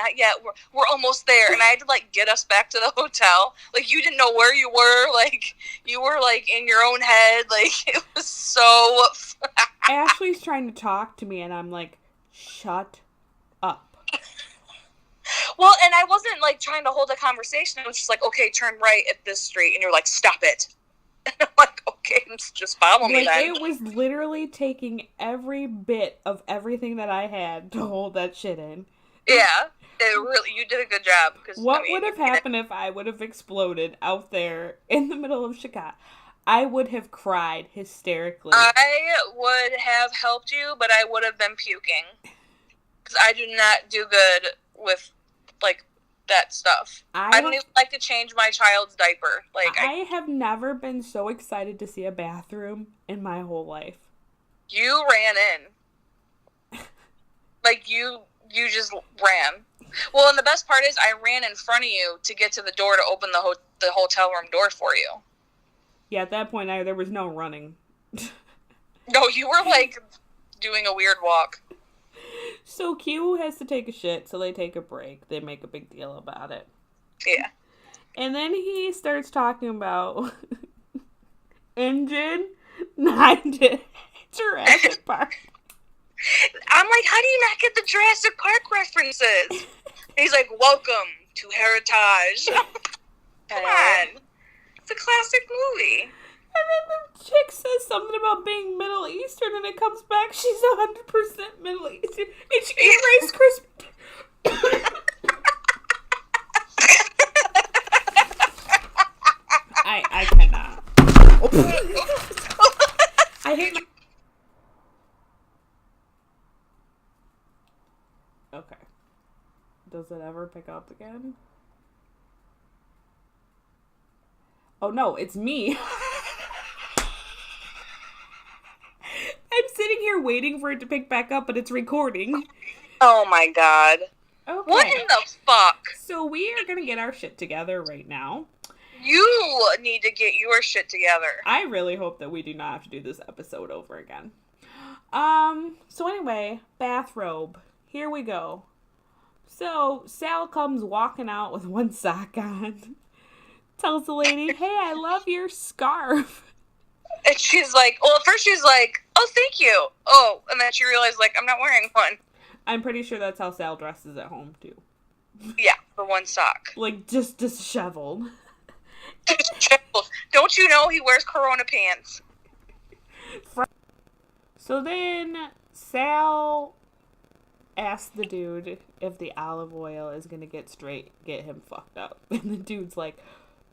we're almost there. And I had to, like, get us back to the hotel. Like, you didn't know where you were, like, you were, like, in your own head, like, it was so... Ashley's trying to talk to me, and I'm like, shut up. Well, and I wasn't, like, trying to hold a conversation. I was just like, okay, turn right at this street. And you're like, stop it. And I'm like, okay, just follow me then. It was literally taking every bit of everything that I had to hold that shit in. Yeah, you did a good job. What would have happened if I would have exploded out there in the middle of Chicago? I would have cried hysterically. I would have helped you, but I would have been puking. Because I do not do good with, like, that stuff. I don't even like to change my child's diaper. Like, I have never been so excited to see a bathroom in my whole life. You ran in. Like, you just ran. Well, and the best part is I ran in front of you to get to the door to open the hotel room door for you. Yeah, at that point, there was no running. No, you were, like, doing a weird walk. So Q has to take a shit, so they take a break. They make a big deal about it. Yeah. And then he starts talking about Engine 9 to Jurassic Park. I'm like, how do you not get the Jurassic Park references? He's like, welcome to Heritage. Come on. It's a classic movie. And then the chick says something about being Middle Eastern, and it comes back, she's 100% Middle Eastern. And she can Rice Krispies. I cannot. I hate my... Okay. Does it ever pick up again? Oh no, it's me. I'm sitting here waiting for it to pick back up, but it's recording. Oh my god. Okay. What in the fuck? So we are gonna get our shit together right now. You need to get your shit together. I really hope that we do not have to do this episode over again. So anyway, bathrobe. Here we go. So Sal comes walking out with one sock on. Tells the lady, hey, I love your scarf. And she's like, well, at first she's like, oh, thank you. Oh, and then she realized, like, I'm not wearing one. I'm pretty sure that's how Sal dresses at home, too. Yeah, for one sock. Like, just disheveled. Don't you know he wears Corona pants? So then Sal asks the dude if the olive oil is going to get him fucked up. And the dude's like,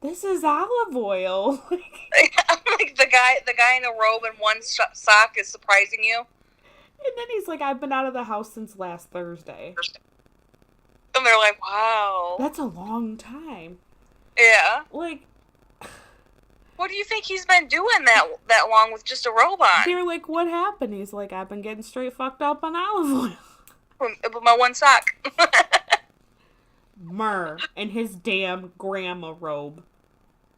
this is olive oil. I'm like, the guy in a robe and one sock is surprising you? And then he's like, I've been out of the house since last Thursday. And they're like, wow. That's a long time. Yeah. Like, what do you think he's been doing that long with just a robot? they're like, what happened? He's like, I've been getting straight fucked up on olive oil. With my one sock. Myrrh and his damn grandma robe.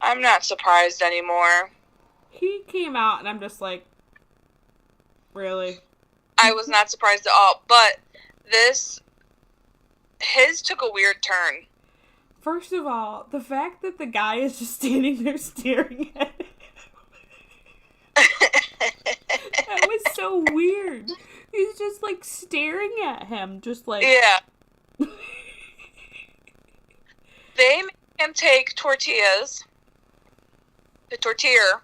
I'm not surprised anymore. He came out and I'm just like, really? I was not surprised at all. But his took a weird turn. First of all, the fact that the guy is just standing there staring at him. That was so weird. He's just like staring at him, just like... Yeah. They made him take tortillas, the tortilla,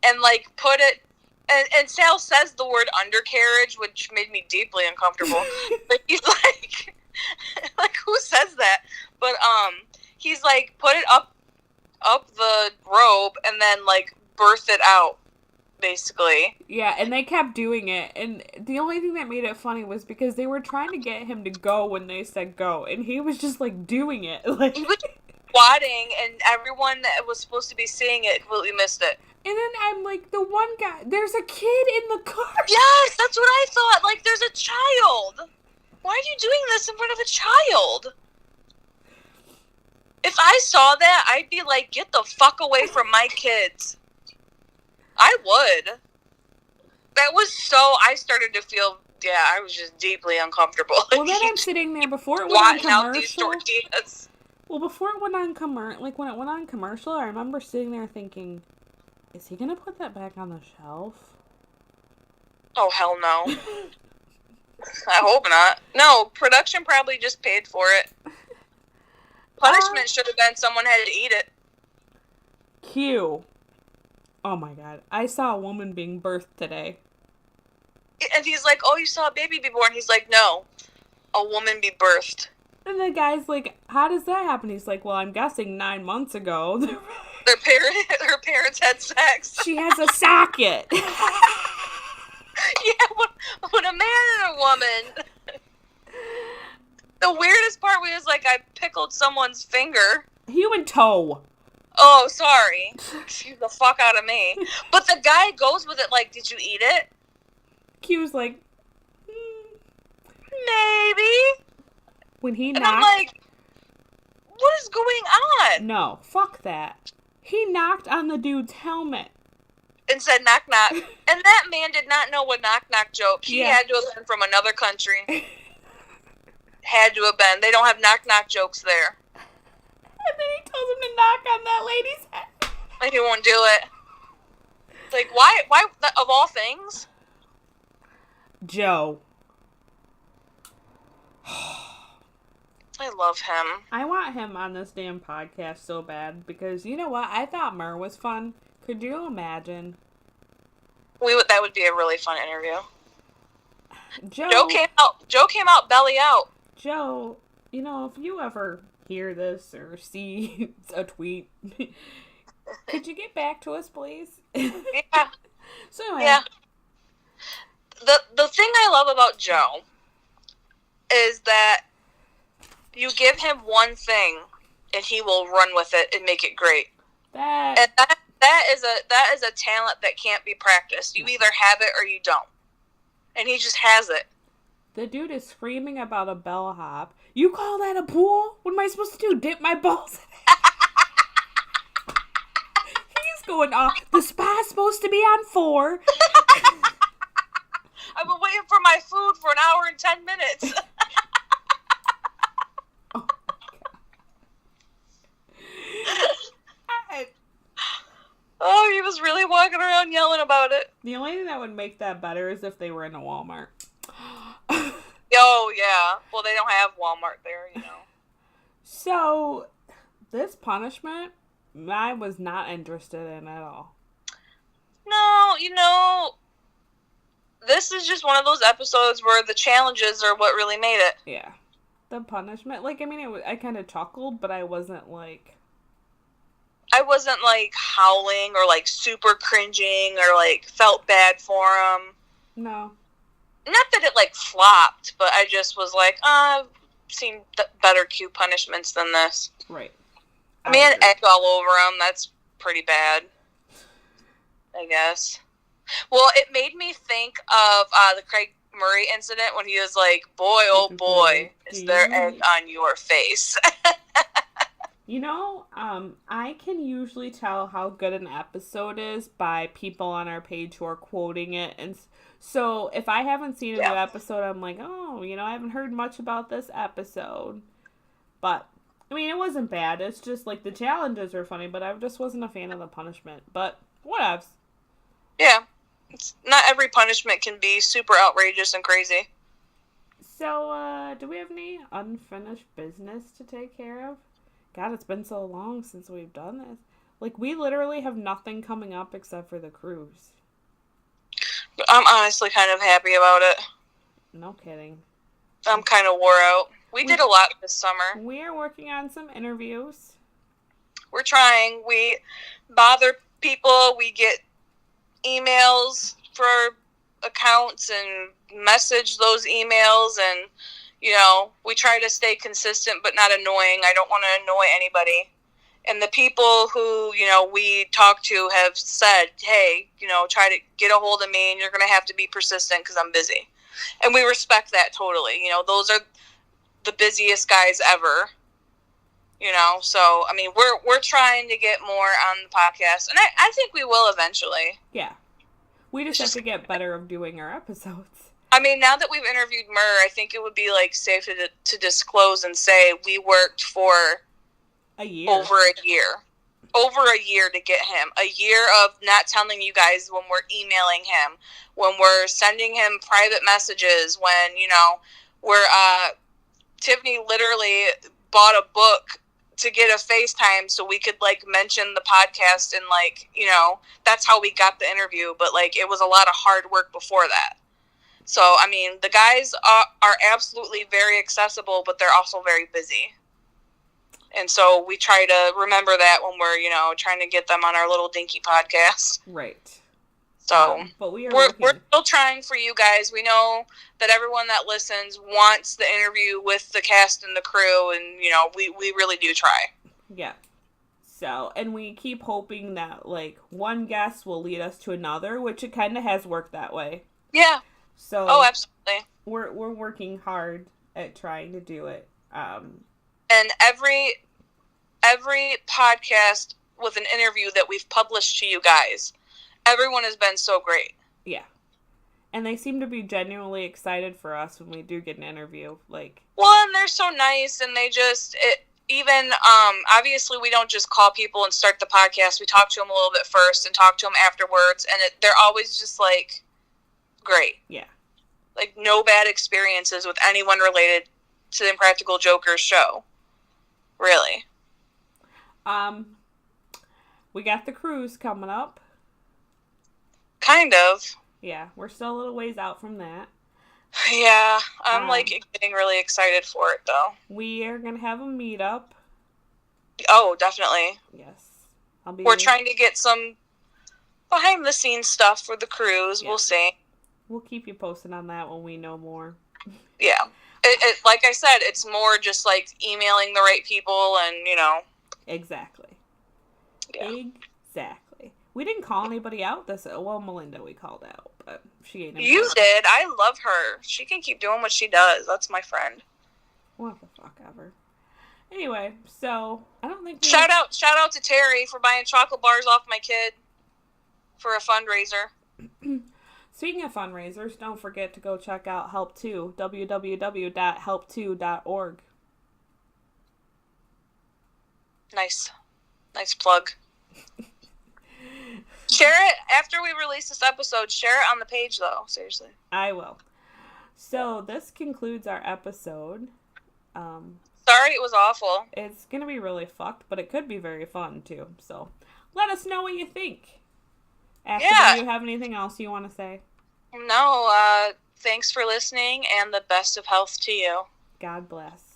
and like put it, and Sal says the word undercarriage, which made me deeply uncomfortable. But he's like, like who says that? But he's like put it up the robe and then like birth it out, basically. Yeah, and they kept doing it, and the only thing that made it funny was because they were trying to get him to go when they said go, and he was just like doing it. Like, he was squatting, and everyone that was supposed to be seeing it completely missed it. And then I'm like, the one guy, there's a kid in the car. Yes, that's what I thought. Like, there's a child. Why are you doing this in front of a child? If I saw that, I'd be like, get the fuck away from my kids. I would. That was so... I started to feel... Yeah, I was just deeply uncomfortable. Well, then I'm sitting there before it went on commercial. Out these tortillas. Well, before it went on like when it went on commercial, I remember sitting there thinking, is he gonna put that back on the shelf? Oh, hell no. I hope not. No, production probably just paid for it. Punishment should have been someone had to eat it. Q. Oh my god. I saw a woman being birthed today. And he's like, oh, you saw a baby be born? He's like, no, a woman be birthed. And the guy's like, how does that happen? He's like, well, I'm guessing 9 months ago. Her parents had sex. She has a socket. Yeah, when a man and a woman. The weirdest part was like, I pickled someone's finger. Human toe. Oh, sorry. Excuse the fuck out of me. But the guy goes with it like, did you eat it? Q's like, maybe. When he and knocked... I'm like, what is going on? No, fuck that. He knocked on the dude's helmet. And said knock knock. And that man did not know a knock knock joke. He had to have been from another country. Had to have been. They don't have knock knock jokes there. And then he tells him to knock on that lady's head. And he won't do it. Like, why, of all things? Joe. I love him. I want him on this damn podcast so bad because you know what? I thought Murr was fun. Could you imagine? That would be a really fun interview. Joe came out belly out. Joe, you know, if you ever hear this or see a tweet, could you get back to us, please? Yeah. So anyway. Yeah. The thing I love about Joe is that you give him one thing and he will run with it and make it great. And that is a talent that can't be practiced. You either have it or you don't. And he just has it. The dude is screaming about a bellhop. You call that a pool? What am I supposed to do? Dip my balls in it? He's going off. The spa's supposed to be on 4. I've been waiting for my food for an hour and 10 minutes. Oh, my God. Oh, he was really walking around yelling about it. The only thing that would make that better is if they were in a Walmart. Oh, yeah. Well, they don't have Walmart there, you know. So, this punishment, I was not interested in at all. No, you know, this is just one of those episodes where the challenges are what really made it. Yeah. The punishment, like, I mean, I kind of chuckled, but I wasn't, like... I wasn't, like, howling or, like, super cringing or, like, felt bad for him. No. Not that it, like, flopped, but I just was like, seen better Q punishments than this. Right. I mean, egg all over him. That's pretty bad, I guess. Well, it made me think of the Craig Murray incident when he was like, boy, oh boy, is there egg on your face. You know, I can usually tell how good an episode is by people on our page who are quoting it. And so if I haven't seen a new episode, I'm like, oh, you know, I haven't heard much about this episode. But, I mean, it wasn't bad. It's just like the challenges were funny, but I just wasn't a fan of the punishment. But whatevs. Yeah. Not every punishment can be super outrageous and crazy. So, do we have any unfinished business to take care of? God, it's been so long since we've done this. Like, we literally have nothing coming up except for the cruise. I'm honestly kind of happy about it. No kidding. I'm kind of wore out. We did a lot this summer. We are working on some interviews. We're trying. We bother people. We get emails for accounts and message those emails, and you know, we try to stay consistent but not annoying. I don't want to annoy anybody. And the people who, you know, we talk to have said, hey, you know, try to get a hold of me and you're going to have to be persistent because I'm busy. And we respect that totally. You know, those are the busiest guys ever. You know, so, I mean, we're trying to get more on the podcast. And I think we will eventually. Yeah. We just have to get better of doing our episodes. I mean, now that we've interviewed Murr, I think it would be, like, safe to disclose and say we worked for a year. Over a year to get him. A year of not telling you guys when we're emailing him, when we're sending him private messages, when, you know, Tiffany literally bought a book to get a FaceTime so we could, like, mention the podcast and, like, you know, that's how we got the interview. But, like, it was a lot of hard work before that. So, I mean, the guys are absolutely very accessible, but they're also very busy. And so we try to remember that when we're, you know, trying to get them on our little dinky podcast. Right. So but we're still trying for you guys. We know that everyone that listens wants the interview with the cast and the crew, and, you know, we really do try. Yeah. So, and we keep hoping that, like, one guest will lead us to another, which it kind of has worked that way. Yeah. So, oh, absolutely. We're working hard at trying to do it. And every podcast with an interview that we've published to you guys, everyone has been so great. Yeah. And they seem to be genuinely excited for us when we do get an interview. Like, well, and they're so nice, and they just, obviously we don't just call people and start the podcast. We talk to them a little bit first and talk to them afterwards, and they're always just, like, great. Yeah. Like, no bad experiences with anyone related to the Impractical Jokers show. Really. We got the cruise coming up. Kind of. Yeah, we're still a little ways out from that. Yeah, I'm getting really excited for it, though. We are going to have a meetup. Oh, definitely. Yes. We're trying to get some behind-the-scenes stuff for the cruise. Yeah. We'll see. We'll keep you posted on that when we know more. Yeah. It, like I said, it's more just, like, emailing the right people and, you know. Exactly. Yeah. Exactly. We didn't call anybody out well, Melinda we called out, but she ain't. You did. I love her. She can keep doing what she does. That's my friend. What the fuck ever. Anyway, so I don't think shout out to Terry for buying chocolate bars off my kid for a fundraiser. Speaking of fundraisers, don't forget to go check out Help2, www.help2.org. Nice plug. Share it after we release this episode. Share it on the page, though. Seriously. I will. So this concludes our episode. Sorry it was awful. It's going to be really fucked, but it could be very fun, too. So let us know what you think. Ashley, do you have anything else you want to say? No. Thanks for listening, and the best of health to you. God bless.